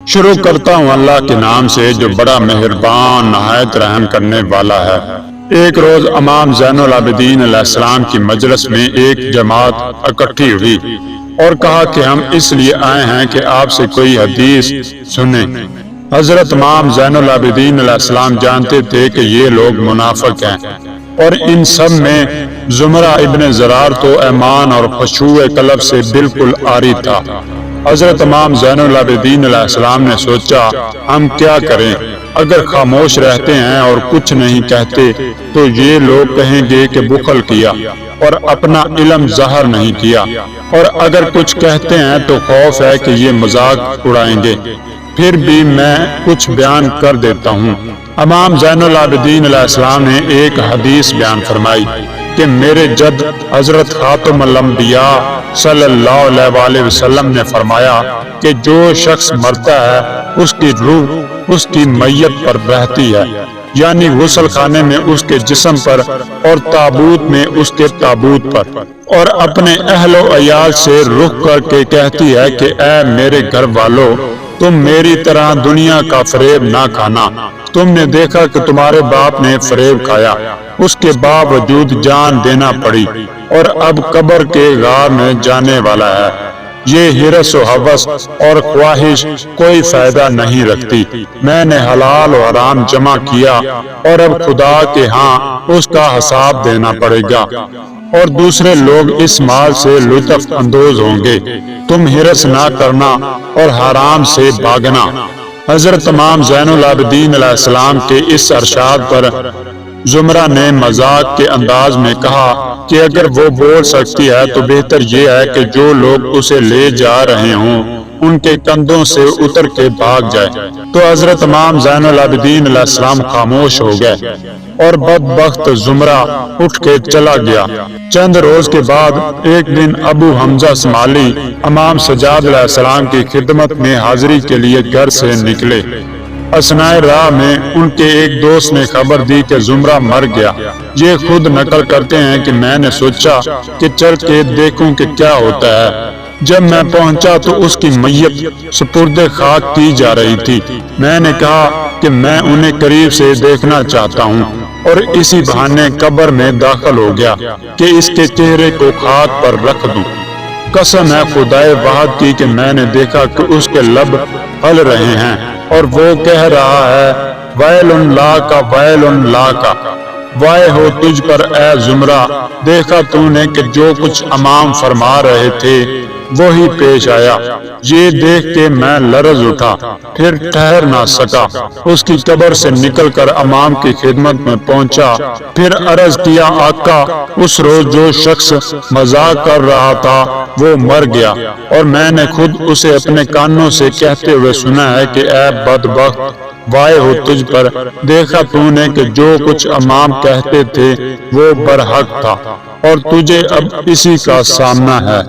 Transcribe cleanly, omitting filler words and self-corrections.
شروع کرتا ہوں اللہ کے نام سے جو بڑا مہربان نہایت رحم کرنے والا ہے۔ ایک روز امام زین العابدین علیہ السلام کی مجلس میں ایک جماعت اکٹھی ہوئی اور کہا کہ ہم اس لیے آئے ہیں کہ آپ سے کوئی حدیث سنیں۔ حضرت امام زین العابدین علیہ السلام جانتے تھے کہ یہ لوگ منافق ہیں، اور ان سب میں زمرہ ابن زرار تو ایمان اور خشوع قلب سے بالکل عاری تھا۔ حضرت امام زین العابدین علیہ السلام نے سوچا ہم کیا کریں؟ اگر خاموش رہتے ہیں اور کچھ نہیں کہتے تو یہ لوگ کہیں گے کہ بخل کیا اور اپنا علم ظاہر نہیں کیا، اور اگر کچھ کہتے ہیں تو خوف ہے کہ یہ مذاق اڑائیں گے۔ پھر بھی میں کچھ بیان کر دیتا ہوں۔ امام زین العابدین علیہ السلام نے ایک حدیث بیان فرمائی کہ میرے جد حضرت خاتم الانبیاء صلی اللہ علیہ وآلہ وسلم نے فرمایا کہ جو شخص مرتا ہے اس کی روح اس کی میت پر بہتی ہے، یعنی غسل خانے میں اس کے جسم پر اور تابوت میں اس کے تابوت پر، اور اپنے اہل و عیال سے رخ کر کے کہتی ہے کہ اے میرے گھر والو، تم میری طرح دنیا کا فریب نہ کھانا۔ تم نے دیکھا کہ تمہارے باپ نے فریب کھایا، اس کے باوجود جان دینا پڑی، اور اب قبر کے غار میں جانے والا ہے۔ یہ ہرس و ہوس اور خواہش کوئی فائدہ نہیں رکھتی۔ میں نے حلال و حرام جمع کیا اور اب خدا کے ہاں اس کا حساب دینا پڑے گا، اور دوسرے لوگ اس مال سے لطف اندوز ہوں گے۔ تم ہرس نہ کرنا اور حرام سے بھاگنا۔ حضرت امام زین العابدین علیہ السلام کے اس ارشاد پر زمرہ نے مذاق کے انداز میں کہا کہ اگر وہ بول سکتی ہے تو بہتر یہ ہے کہ جو لوگ اسے لے جا رہے ہوں ان کے کندھوں سے اتر کے بھاگ جائے۔ تو حضرت امام زین العابدین علیہ السلام خاموش ہو گئے اور بدبخت زمرہ اٹھ کے چلا گیا۔ چند روز کے بعد ایک دن ابو حمزہ اسماعیلی امام سجاد علیہ السلام کی خدمت میں حاضری کے لیے گھر سے نکلے۔ اثناء راہ میں ان کے ایک دوست نے خبر دی کہ زمرہ مر گیا۔ یہ خود نقل کرتے ہیں کہ میں نے سوچا کہ چل کے دیکھوں کہ کیا ہوتا ہے۔ جب میں پہنچا تو اس کی میت سپرد خاک کی جا رہی تھی۔ میں نے کہا کہ میں انہیں قریب سے دیکھنا چاہتا ہوں، اور اسی بہانے قبر میں داخل ہو گیا کہ اس کے چہرے کو خاک پر رکھ دوں۔ قسم ہے خدائے واحد کی کہ میں نے دیکھا کہ اس کے لب ہل رہے ہیں اور وہ کہہ رہا ہے ویل لا کا ویل لا کا، وائے ہو تجھ پر اے زمرہ۔ دیکھا تو نے کہ جو کچھ امام فرما رہے تھے وہی پیش آیا۔ یہ دیکھ کے میں لرز اٹھا، پھر ٹھہر نہ سکا۔ اس کی قبر سے نکل کر امام کی خدمت میں پہنچا، پھر عرض کیا آقا، اس روز جو شخص مذاق کر رہا تھا وہ مر گیا، اور میں نے خود اسے اپنے کانوں سے کہتے ہوئے سنا ہے کہ اے بدبخت، وائے ہو تجھ پر۔ دیکھا تو نے کہ جو کچھ امام کہتے تھے وہ برحق تھا، اور تجھے اب اسی کا سامنا ہے۔